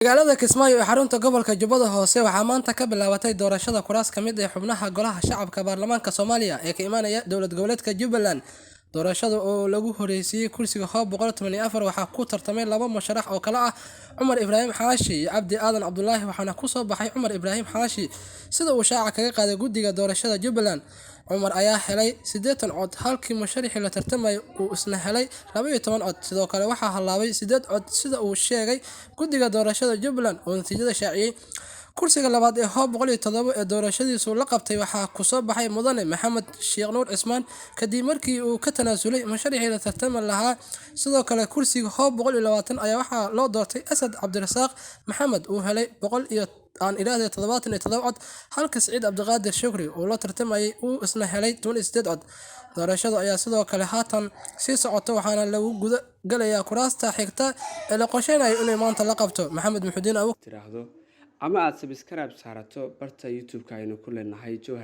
Magaalada Kismaayo ee xarunta gobolka Jubbada Hoose waxaa maanta ka bilaabatay doorashada kuraas ka mid ah xubnaha Golaha Shacabka Baarlamaanka Soomaaliya ee ka imanaya dowlad goboleedka Jubbaland. Doorashada oo lagu horeysay kursiga Hoob 184 waxaa ku tartamay laba musharax oo kala ah Cumar Ibraahim Xaashi iyo Cabdi Aadan Cabdullaahi waxaana ku soo baxay Cumar Ibraahim Xaashi sida uu shaaca kaga qaaday guddiga doorashada Jubbaland. Cumar ayaa helay 80 cod halkii musharaxii la tartamay uu isna helay 12 cod. Sidoo kale waxaa halaabay 8 cod sida uu sheegay guddiga doorashada Jubbaland oo natiijada shaaciyay. Kursiga labaad ee Hoob 107 ee doorashadiisu la qabtay waxaa ku soo baxay Mudane Maxamed Sheekh Nuur Cismaan kadib markii uu ka tanaasulay musharaxii la tartami lahaa. Sidoo kale kursiga Hoob 120 ayaa waxaa loo doortay Asad Cabdirasaaq Maxamed oo helay 77 cod halka Saciid Cabdiqaadir Shukri oo la tartamayay uu isna helay 28 cod. Doorashada ayaa sidoo kale haatan sii socota waxaana lagu guda galayaa kuraasta xigta ee la qorsheynayo in maanta la qabto. Maxamed Muxudiin tiraahdo ama aad subscribe saarato barta YouTube-ka aynu ku leenahay Jowhar